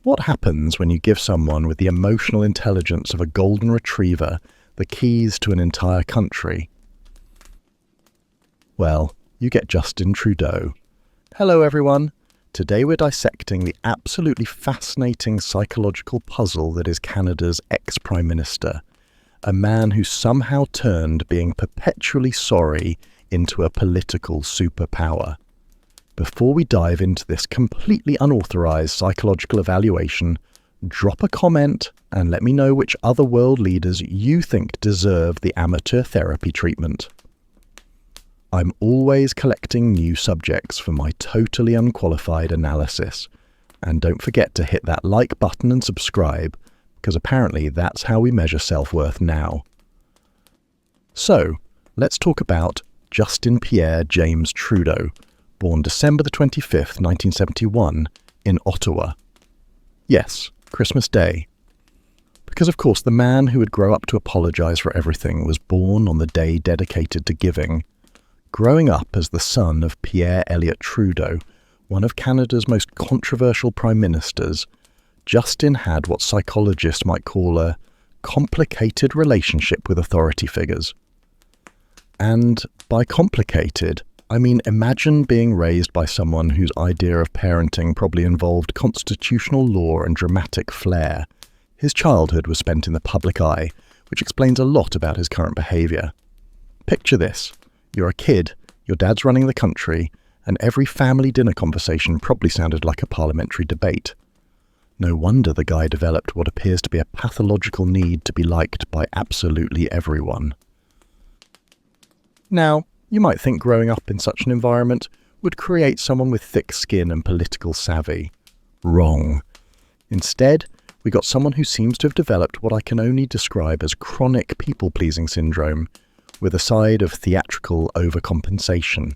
What happens when you give someone with the emotional intelligence of a golden retriever the keys to an entire country? Well, you get Justin Trudeau. Hello everyone. Today we're dissecting the absolutely fascinating psychological puzzle that is Canada's ex-Prime Minister, a man who somehow turned being perpetually sorry into a political superpower. Before we dive into this completely unauthorized psychological evaluation, drop a comment and let me know which other world leaders you think deserve the amateur therapy treatment. I'm always collecting new subjects for my totally unqualified analysis. And don't forget to hit that like button and subscribe, because apparently that's how we measure self-worth now. So, let's talk about Justin Pierre James Trudeau, born December the 25th, 1971, in Ottawa. Yes, Christmas Day. Because of course the man who would grow up to apologise for everything was born on the day dedicated to giving. Growing up as the son of Pierre Elliott Trudeau, one of Canada's most controversial prime ministers, Justin had what psychologists might call a complicated relationship with authority figures. And by complicated, I mean imagine being raised by someone whose idea of parenting probably involved constitutional law and dramatic flair. His childhood was spent in the public eye, which explains a lot about his current behaviour. Picture this. You're a kid, your dad's running the country, and every family dinner conversation probably sounded like a parliamentary debate. No wonder the guy developed what appears to be a pathological need to be liked by absolutely everyone. Now, you might think growing up in such an environment would create someone with thick skin and political savvy. Wrong. Instead, we got someone who seems to have developed what I can only describe as chronic people-pleasing syndrome, with a side of theatrical overcompensation.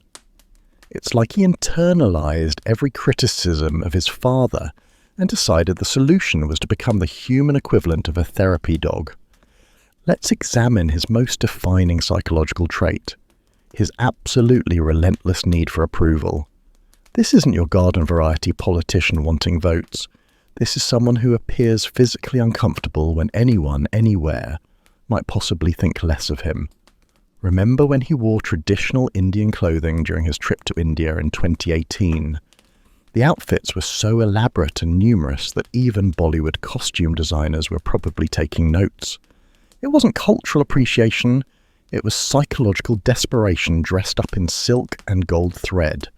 It's like he internalized every criticism of his father and decided the solution was to become the human equivalent of a therapy dog. Let's examine his most defining psychological trait, his absolutely relentless need for approval. This isn't your garden variety politician wanting votes. This is someone who appears physically uncomfortable when anyone, anywhere, might possibly think less of him. Remember when he wore traditional Indian clothing during his trip to India in 2018? The outfits were so elaborate and numerous that even Bollywood costume designers were probably taking notes. It wasn't cultural appreciation, it was psychological desperation dressed up in silk and gold thread.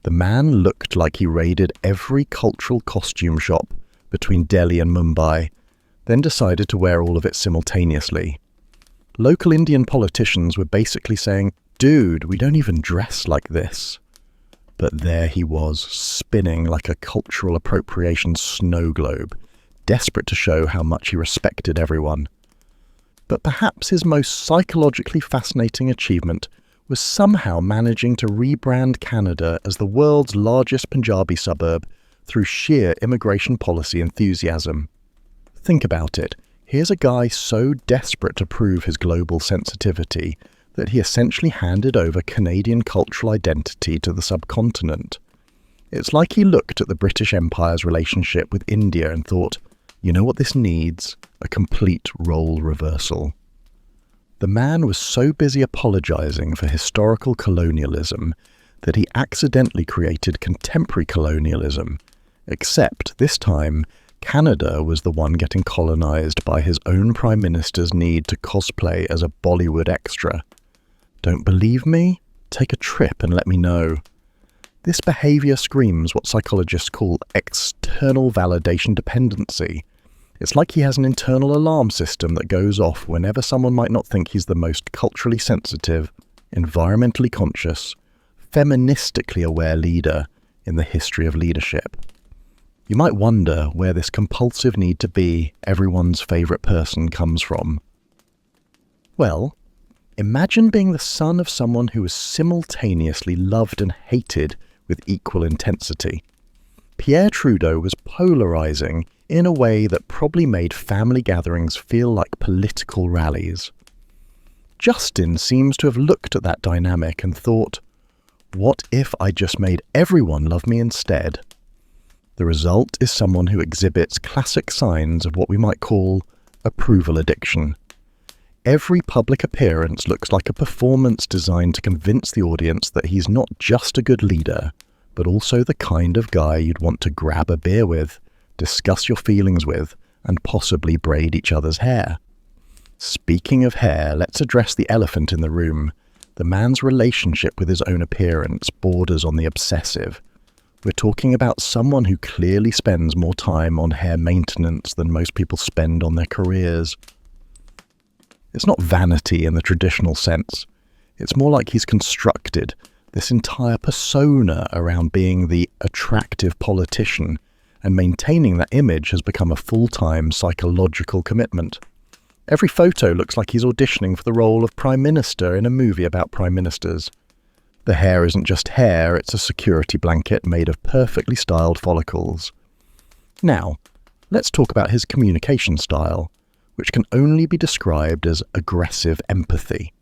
The man looked like he raided every cultural costume shop between Delhi and Mumbai, then decided to wear all of it simultaneously. Local Indian politicians were basically saying, "Dude, we don't even dress like this." But there he was, spinning like a cultural appropriation snow globe, desperate to show how much he respected everyone. But perhaps his most psychologically fascinating achievement was somehow managing to rebrand Canada as the world's largest Punjabi suburb through sheer immigration policy enthusiasm. Think about it. Here's a guy so desperate to prove his global sensitivity that he essentially handed over Canadian cultural identity to the subcontinent. It's like he looked at the British Empire's relationship with India and thought, you know what this needs? A complete role reversal. The man was so busy apologizing for historical colonialism that he accidentally created contemporary colonialism, except this time Canada was the one getting colonized by his own Prime Minister's need to cosplay as a Bollywood extra. Don't believe me? Take a trip and let me know. This behavior screams what psychologists call external validation dependency. It's like he has an internal alarm system that goes off whenever someone might not think he's the most culturally sensitive, environmentally conscious, feministically aware leader in the history of leadership. You might wonder where this compulsive need to be everyone's favourite person comes from. Well, imagine being the son of someone who was simultaneously loved and hated with equal intensity. Pierre Trudeau was polarising in a way that probably made family gatherings feel like political rallies. Justin seems to have looked at that dynamic and thought, what if I just made everyone love me instead? The result is someone who exhibits classic signs of what we might call approval addiction. Every public appearance looks like a performance designed to convince the audience that he's not just a good leader, but also the kind of guy you'd want to grab a beer with, discuss your feelings with, and possibly braid each other's hair. Speaking of hair, let's address the elephant in the room. The man's relationship with his own appearance borders on the obsessive. We're talking about someone who clearly spends more time on hair maintenance than most people spend on their careers. It's not vanity in the traditional sense. It's more like he's constructed this entire persona around being the attractive politician, and maintaining that image has become a full-time psychological commitment. Every photo looks like he's auditioning for the role of Prime Minister in a movie about Prime Ministers. The hair isn't just hair, it's a security blanket made of perfectly styled follicles. Now, let's talk about his communication style, which can only be described as aggressive empathy.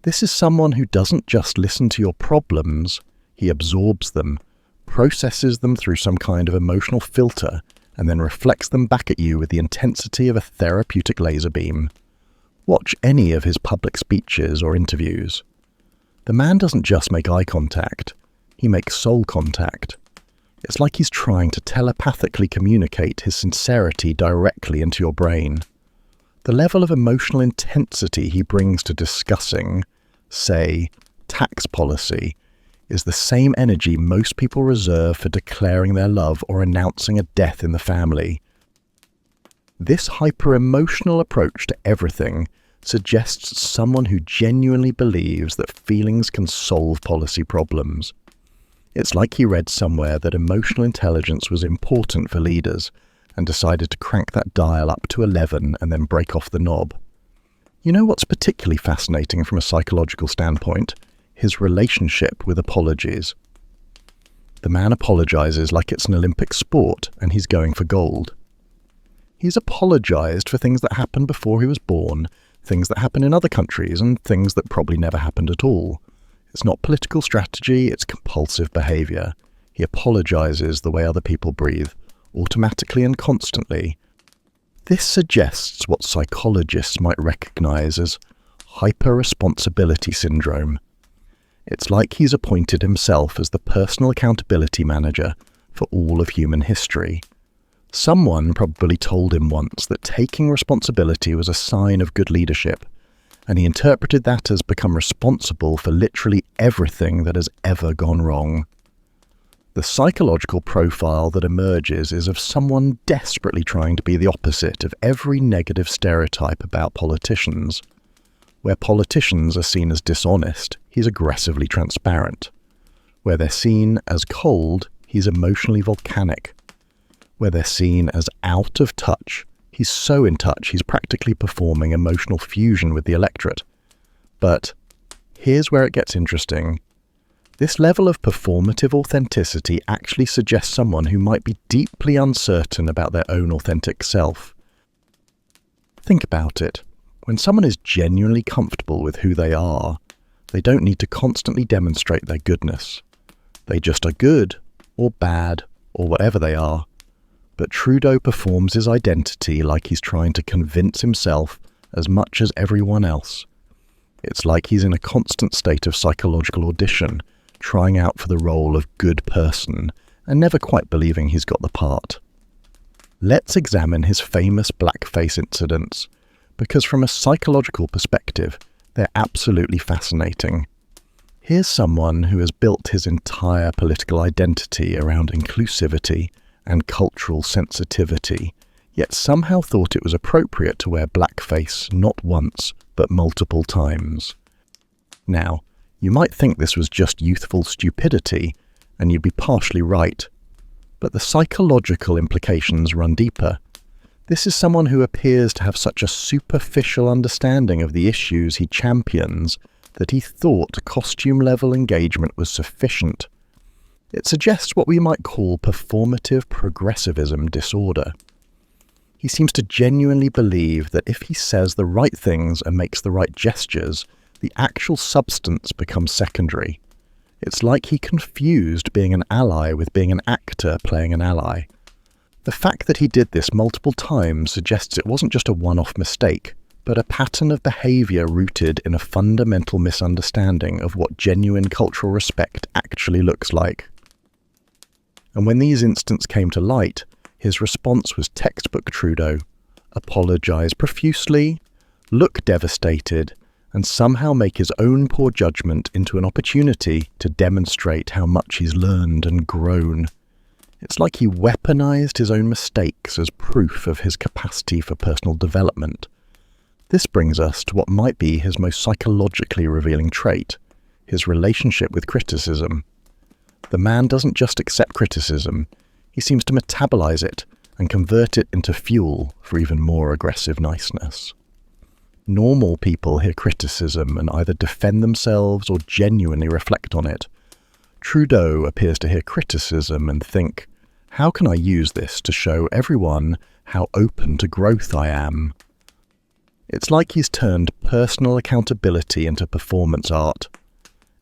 This is someone who doesn't just listen to your problems, he absorbs them, processes them through some kind of emotional filter, and then reflects them back at you with the intensity of a therapeutic laser beam. Watch any of his public speeches or interviews. The man doesn't just make eye contact, he makes soul contact. It's like he's trying to telepathically communicate his sincerity directly into your brain. The level of emotional intensity he brings to discussing, say, tax policy, is the same energy most people reserve for declaring their love or announcing a death in the family. This hyper-emotional approach to everything suggests someone who genuinely believes that feelings can solve policy problems. It's like he read somewhere that emotional intelligence was important for leaders and decided to crank that dial up to 11 and then break off the knob. You know what's particularly fascinating from a psychological standpoint? His relationship with apologies. The man apologizes like it's an Olympic sport and he's going for gold. He's apologized for things that happened before he was born, things that happen in other countries, and things that probably never happened at all. It's not political strategy, it's compulsive behavior. He apologizes the way other people breathe, automatically and constantly. This suggests what psychologists might recognize as hyper-responsibility syndrome. It's like he's appointed himself as the personal accountability manager for all of human history. Someone probably told him once that taking responsibility was a sign of good leadership, and he interpreted that as become responsible for literally everything that has ever gone wrong. The psychological profile that emerges is of someone desperately trying to be the opposite of every negative stereotype about politicians. Where politicians are seen as dishonest, he's aggressively transparent. Where they're seen as cold, he's emotionally volcanic. Where they're seen as out of touch, he's so in touch he's practically performing emotional fusion with the electorate. But here's where it gets interesting. This level of performative authenticity actually suggests someone who might be deeply uncertain about their own authentic self. Think about it. When someone is genuinely comfortable with who they are, they don't need to constantly demonstrate their goodness. They just are good, or bad, or whatever they are. But Trudeau performs his identity like he's trying to convince himself as much as everyone else. It's like he's in a constant state of psychological audition, trying out for the role of good person, and never quite believing he's got the part. Let's examine his famous blackface incidents, because from a psychological perspective, they're absolutely fascinating. Here's someone who has built his entire political identity around inclusivity and cultural sensitivity, yet somehow thought it was appropriate to wear blackface not once, but multiple times. Now, you might think this was just youthful stupidity, and you'd be partially right. But the psychological implications run deeper. This is someone who appears to have such a superficial understanding of the issues he champions that he thought costume-level engagement was sufficient. It suggests what we might call performative progressivism disorder. He seems to genuinely believe that if he says the right things and makes the right gestures, the actual substance becomes secondary. It's like he confused being an ally with being an actor playing an ally. The fact that he did this multiple times suggests it wasn't just a one-off mistake, but a pattern of behaviour rooted in a fundamental misunderstanding of what genuine cultural respect actually looks like. And when these incidents came to light, his response was textbook Trudeau: apologise profusely, look devastated, and somehow make his own poor judgment into an opportunity to demonstrate how much he's learned and grown. It's like he weaponized his own mistakes as proof of his capacity for personal development. This brings us to what might be his most psychologically revealing trait, his relationship with criticism. The man doesn't just accept criticism, he seems to metabolize it and convert it into fuel for even more aggressive niceness. Normal people hear criticism and either defend themselves or genuinely reflect on it. Trudeau appears to hear criticism and think, how can I use this to show everyone how open to growth I am? It's like he's turned personal accountability into performance art.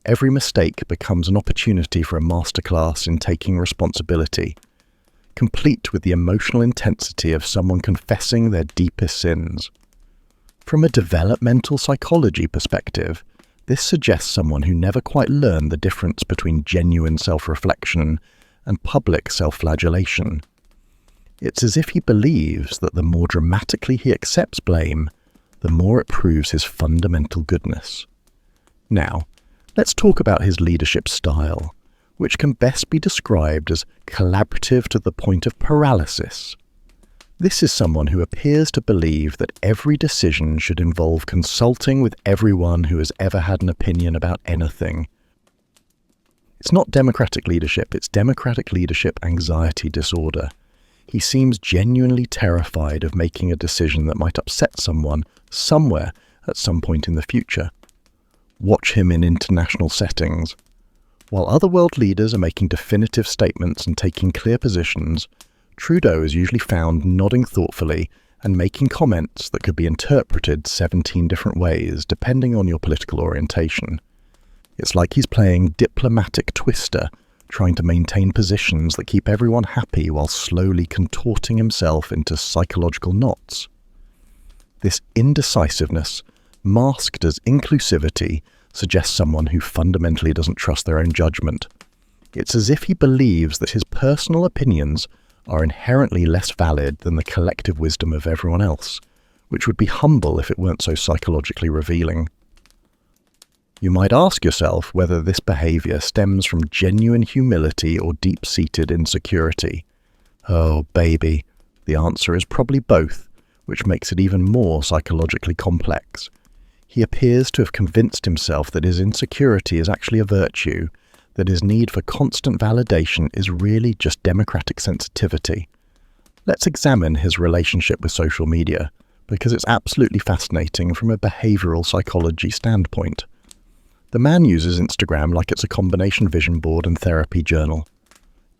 Every mistake becomes an opportunity for a masterclass in taking responsibility, complete with the emotional intensity of someone confessing their deepest sins. From a developmental psychology perspective, this suggests someone who never quite learned the difference between genuine self-reflection and public self-flagellation. It's as if he believes that the more dramatically he accepts blame, the more it proves his fundamental goodness. Now, let's talk about his leadership style, which can best be described as collaborative to the point of paralysis. This is someone who appears to believe that every decision should involve consulting with everyone who has ever had an opinion about anything. It's not democratic leadership, it's democratic leadership anxiety disorder. He seems genuinely terrified of making a decision that might upset someone, somewhere, at some point in the future. Watch him in international settings. While other world leaders are making definitive statements and taking clear positions, Trudeau is usually found nodding thoughtfully and making comments that could be interpreted 17 different ways depending on your political orientation. It's like he's playing diplomatic twister, trying to maintain positions that keep everyone happy while slowly contorting himself into psychological knots. This indecisiveness, masked as inclusivity, suggests someone who fundamentally doesn't trust their own judgment. It's as if he believes that his personal opinions are inherently less valid than the collective wisdom of everyone else, which would be humble if it weren't so psychologically revealing. You might ask yourself whether this behavior stems from genuine humility or deep-seated insecurity. Oh, baby, the answer is probably both, which makes it even more psychologically complex. He appears to have convinced himself that his insecurity is actually a virtue, that his need for constant validation is really just democratic sensitivity. Let's examine his relationship with social media, because it's absolutely fascinating from a behavioral psychology standpoint. The man uses Instagram like it's a combination vision board and therapy journal.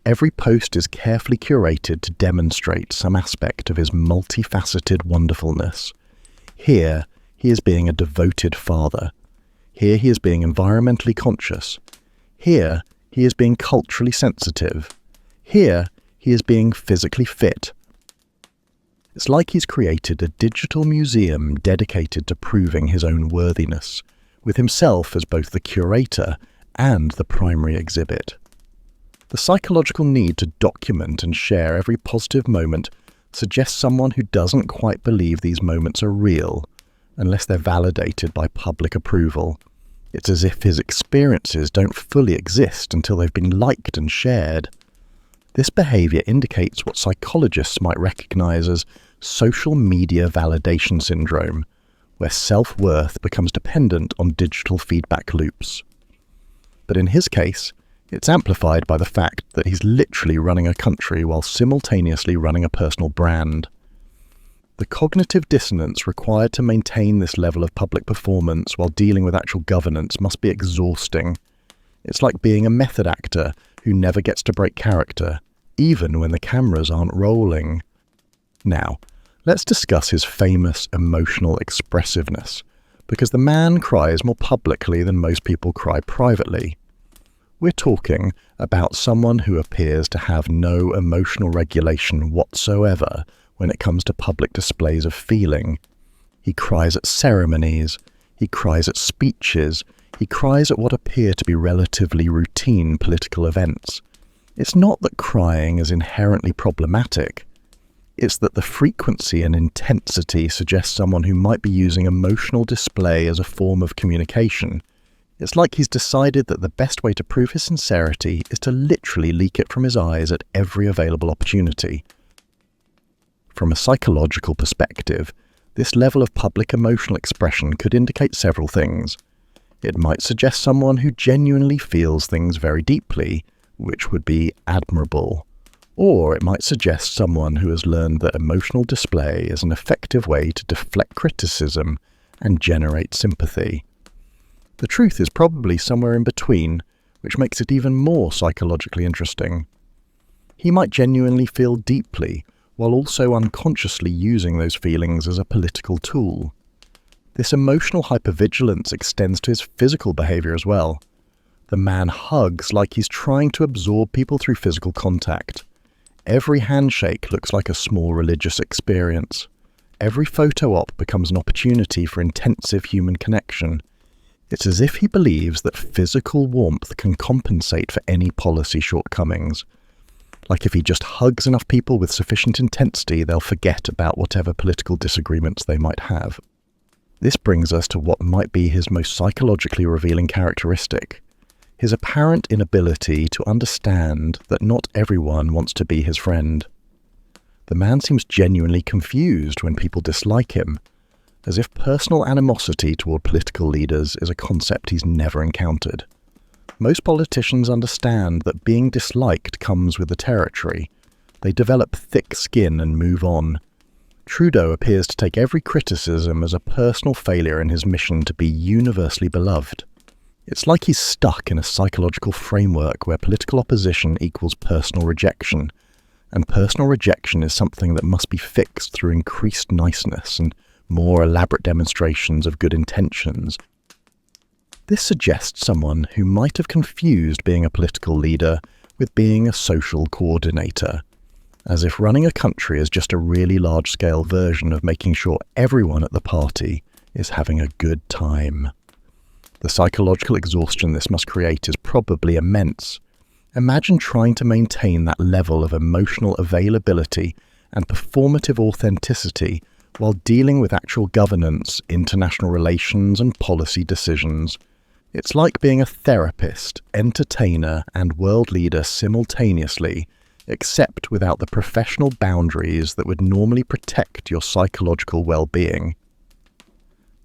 Every post is carefully curated to demonstrate some aspect of his multifaceted wonderfulness. Here, he is being a devoted father. Here he is being environmentally conscious. Here, he is being culturally sensitive. Here, he is being physically fit. It's like he's created a digital museum dedicated to proving his own worthiness, with himself as both the curator and the primary exhibit. The psychological need to document and share every positive moment suggests someone who doesn't quite believe these moments are real, unless they're validated by public approval. It's as if his experiences don't fully exist until they've been liked and shared. This behavior indicates what psychologists might recognize as social media validation syndrome, where self-worth becomes dependent on digital feedback loops. But in his case, it's amplified by the fact that he's literally running a country while simultaneously running a personal brand. The cognitive dissonance required to maintain this level of public performance while dealing with actual governance must be exhausting. It's like being a method actor who never gets to break character, even when the cameras aren't rolling. Now, let's discuss his famous emotional expressiveness, because the man cries more publicly than most people cry privately. We're talking about someone who appears to have no emotional regulation whatsoever when it comes to public displays of feeling. He cries at ceremonies, he cries at speeches, he cries at what appear to be relatively routine political events. It's not that crying is inherently problematic. It's that the frequency and intensity suggests someone who might be using emotional display as a form of communication. It's like he's decided that the best way to prove his sincerity is to literally leak it from his eyes at every available opportunity. From a psychological perspective, this level of public emotional expression could indicate several things. It might suggest someone who genuinely feels things very deeply, which would be admirable. Or it might suggest someone who has learned that emotional display is an effective way to deflect criticism and generate sympathy. The truth is probably somewhere in between, which makes it even more psychologically interesting. He might genuinely feel deeply, while also unconsciously using those feelings as a political tool. This emotional hypervigilance extends to his physical behavior as well. The man hugs like he's trying to absorb people through physical contact. Every handshake looks like a small religious experience. Every photo op becomes an opportunity for intensive human connection. It's as if he believes that physical warmth can compensate for any policy shortcomings. Like if he just hugs enough people with sufficient intensity, they'll forget about whatever political disagreements they might have. This brings us to what might be his most psychologically revealing characteristic: his apparent inability to understand that not everyone wants to be his friend. The man seems genuinely confused when people dislike him, as if personal animosity toward political leaders is a concept he's never encountered. Most politicians understand that being disliked comes with the territory. They develop thick skin and move on. Trudeau appears to take every criticism as a personal failure in his mission to be universally beloved. It's like he's stuck in a psychological framework where political opposition equals personal rejection, and personal rejection is something that must be fixed through increased niceness and more elaborate demonstrations of good intentions. This suggests someone who might have confused being a political leader with being a social coordinator, as if running a country is just a really large-scale version of making sure everyone at the party is having a good time. The psychological exhaustion this must create is probably immense. Imagine trying to maintain that level of emotional availability and performative authenticity while dealing with actual governance, international relations, and policy decisions. It's like being a therapist, entertainer, and world leader simultaneously, except without the professional boundaries that would normally protect your psychological well-being.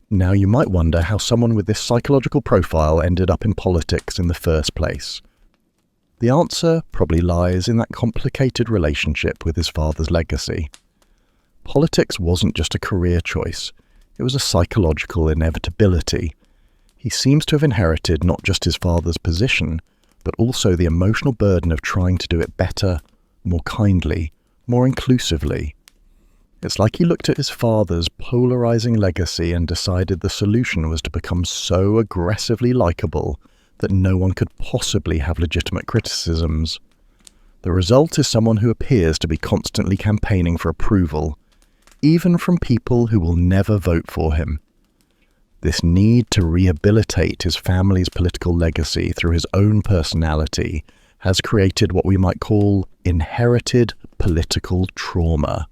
Now you might wonder how someone with this psychological profile ended up in politics in the first place. The answer probably lies in that complicated relationship with his father's legacy. Politics wasn't just a career choice, it was a psychological inevitability. He seems to have inherited not just his father's position, but also the emotional burden of trying to do it better, more kindly, more inclusively. It's like he looked at his father's polarizing legacy and decided the solution was to become so aggressively likable that no one could possibly have legitimate criticisms. The result is someone who appears to be constantly campaigning for approval, even from people who will never vote for him. This need to rehabilitate his family's political legacy through his own personality has created what we might call inherited political trauma.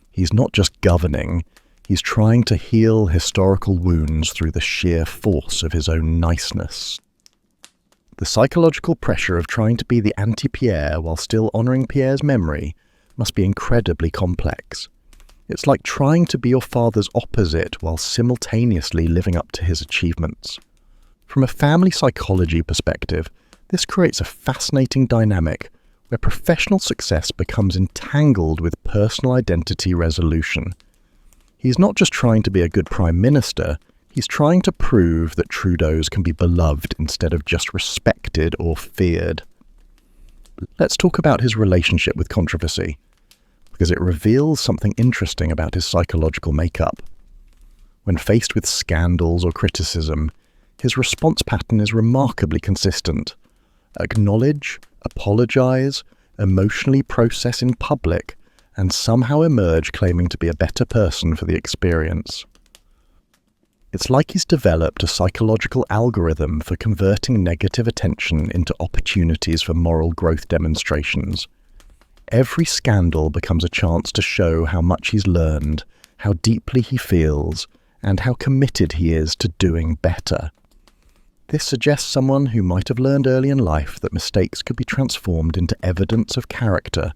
He's not just governing, he's trying to heal historical wounds through the sheer force of his own niceness. The psychological pressure of trying to be the anti-Pierre while still honouring Pierre's memory must be incredibly complex. It's like trying to be your father's opposite while simultaneously living up to his achievements. From a family psychology perspective, this creates a fascinating dynamic where professional success becomes entangled with personal identity resolution. He's not just trying to be a good prime minister, he's trying to prove that Trudeau's can be beloved instead of just respected or feared. Let's talk about his relationship with controversy, because it reveals something interesting about his psychological makeup. When faced with scandals or criticism, his response pattern is remarkably consistent: acknowledge, apologize, emotionally process in public, and somehow emerge claiming to be a better person for the experience. It's like he's developed a psychological algorithm for converting negative attention into opportunities for moral growth demonstrations. Every scandal becomes a chance to show how much he's learned, how deeply he feels, and how committed he is to doing better. This suggests someone who might have learned early in life that mistakes could be transformed into evidence of character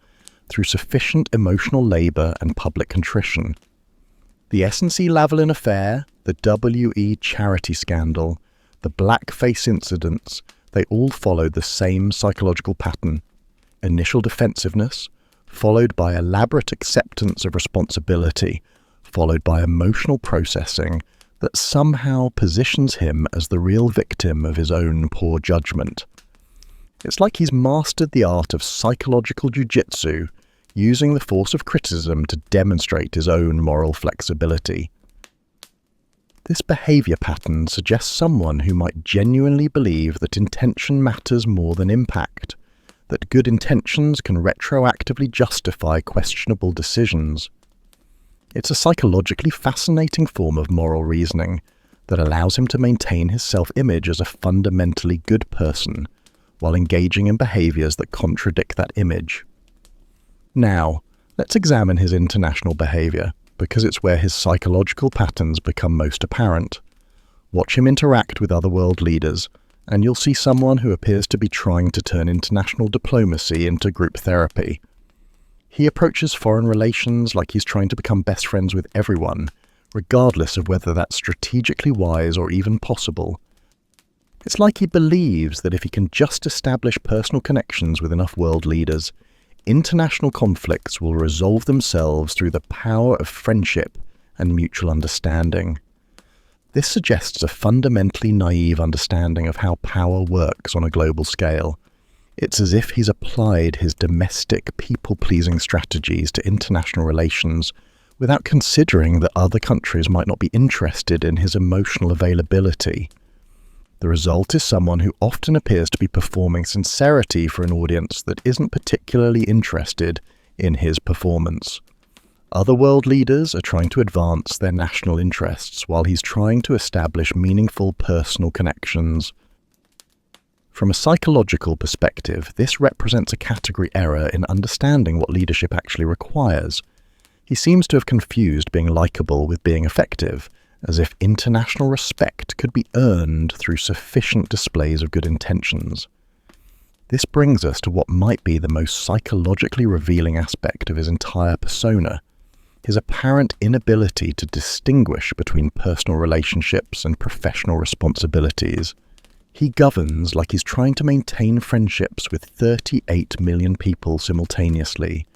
through sufficient emotional labour and public contrition. The SNC-Lavalin affair, the WE charity scandal, the blackface incidents, they all followed the same psychological pattern. Initial defensiveness, followed by elaborate acceptance of responsibility, followed by emotional processing that somehow positions him as the real victim of his own poor judgment. It's like he's mastered the art of psychological jiu-jitsu, using the force of criticism to demonstrate his own moral flexibility. This behaviour pattern suggests someone who might genuinely believe that intention matters more than impact, that good intentions can retroactively justify questionable decisions. It's a psychologically fascinating form of moral reasoning that allows him to maintain his self-image as a fundamentally good person while engaging in behaviours that contradict that image. Now, let's examine his international behaviour, because it's where his psychological patterns become most apparent. Watch him interact with other world leaders, and you'll see someone who appears to be trying to turn international diplomacy into group therapy. He approaches foreign relations like he's trying to become best friends with everyone, regardless of whether that's strategically wise or even possible. It's like he believes that if he can just establish personal connections with enough world leaders, international conflicts will resolve themselves through the power of friendship and mutual understanding. This suggests a fundamentally naive understanding of how power works on a global scale. It's as if he's applied his domestic people-pleasing strategies to international relations without considering that other countries might not be interested in his emotional availability. The result is someone who often appears to be performing sincerity for an audience that isn't particularly interested in his performance. Other world leaders are trying to advance their national interests while he's trying to establish meaningful personal connections. From a psychological perspective, this represents a category error in understanding what leadership actually requires. He seems to have confused being likable with being effective, as if international respect could be earned through sufficient displays of good intentions. This brings us to what might be the most psychologically revealing aspect of his entire persona: his apparent inability to distinguish between personal relationships and professional responsibilities. He governs like he's trying to maintain friendships with 38 million people simultaneously.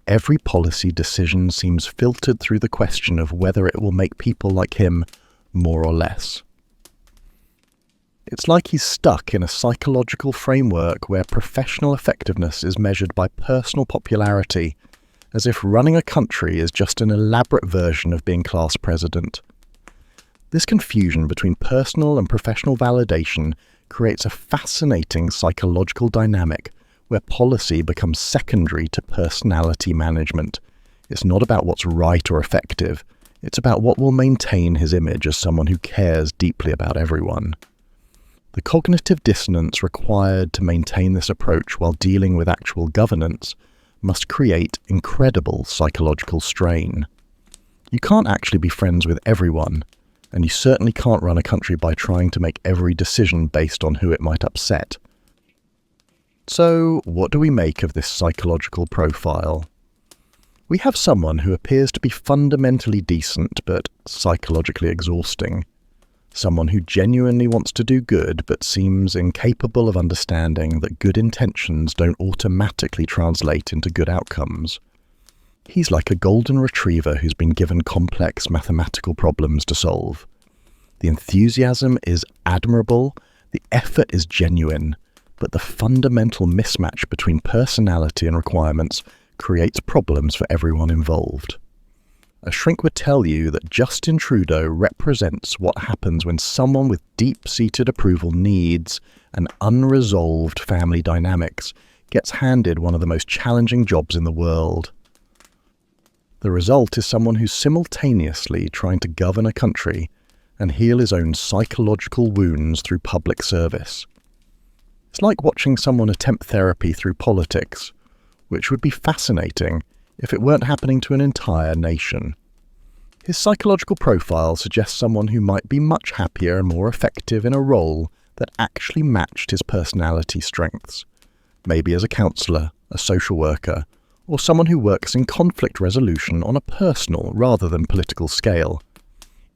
Every policy decision seems filtered through the question of whether it will make people like him more or less. It's like he's stuck in a psychological framework where professional effectiveness is measured by personal popularity, as if running a country is just an elaborate version of being class president. This confusion between personal and professional validation creates a fascinating psychological dynamic where policy becomes secondary to personality management. It's not about what's right or effective, it's about what will maintain his image as someone who cares deeply about everyone. The cognitive dissonance required to maintain this approach while dealing with actual governance must create incredible psychological strain. You can't actually be friends with everyone, and you certainly can't run a country by trying to make every decision based on who it might upset. So, what do we make of this psychological profile? We have someone who appears to be fundamentally decent but psychologically exhausting. Someone who genuinely wants to do good but seems incapable of understanding that good intentions don't automatically translate into good outcomes. He's like a golden retriever who's been given complex mathematical problems to solve. The enthusiasm is admirable, the effort is genuine, but the fundamental mismatch between personality and requirements creates problems for everyone involved. a shrink would tell you that Justin Trudeau represents what happens when someone with deep-seated approval needs and unresolved family dynamics gets handed one of the most challenging jobs in the world. The result is someone who's simultaneously trying to govern a country and heal his own psychological wounds through public service. It's like watching someone attempt therapy through politics, which would be fascinating if it weren't happening to an entire nation. His psychological profile suggests someone who might be much happier and more effective in a role that actually matched his personality strengths, maybe as a counsellor, a social worker, or someone who works in conflict resolution on a personal rather than political scale.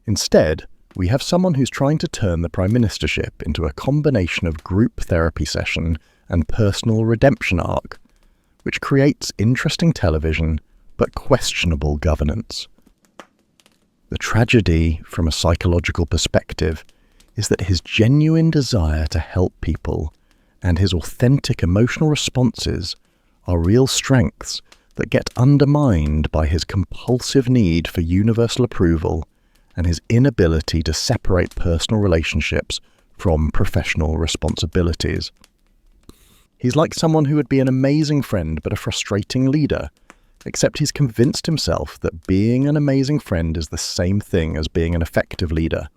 Instead, we have someone who's trying to turn the prime ministership into a combination of group therapy session and personal redemption arc, which creates interesting television but questionable governance. The tragedy from a psychological perspective is that his genuine desire to help people and his authentic emotional responses are real strengths that get undermined by his compulsive need for universal approval and his inability to separate personal relationships from professional responsibilities. He's like someone who would be an amazing friend but a frustrating leader, except he's convinced himself that being an amazing friend is the same thing as being an effective leader.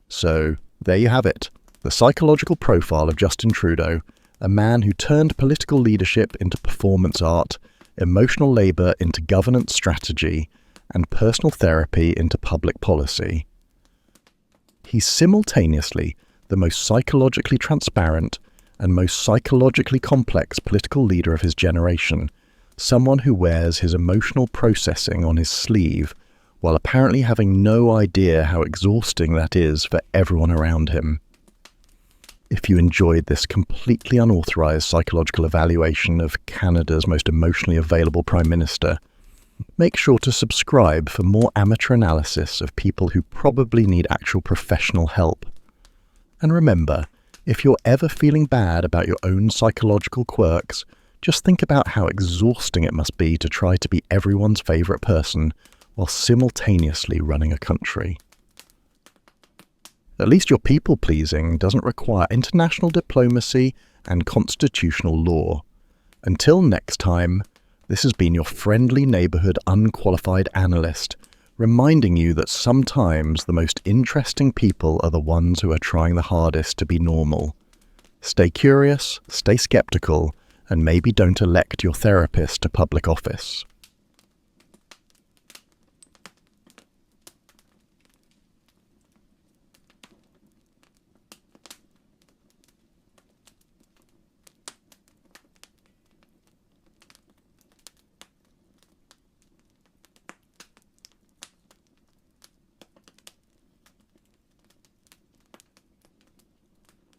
So, there you have it, the psychological profile of Justin Trudeau, a man who turned political leadership into performance art, emotional labour into governance strategy, and personal therapy into public policy. He's simultaneously the most psychologically transparent and most psychologically complex political leader of his generation, someone who wears his emotional processing on his sleeve while apparently having no idea how exhausting that is for everyone around him. If you enjoyed this completely unauthorised psychological evaluation of Canada's most emotionally available Prime Minister, make sure to subscribe for more amateur analysis of people who probably need actual professional help. And remember, if you're ever feeling bad about your own psychological quirks, just think about how exhausting it must be to try to be everyone's favourite person while simultaneously running a country. At least your people-pleasing doesn't require international diplomacy and constitutional law. Until next time, this has been your friendly neighbourhood unqualified analyst, reminding you that sometimes the most interesting people are the ones who are trying the hardest to be normal. Stay curious, stay skeptical, and maybe don't elect your therapist to public office.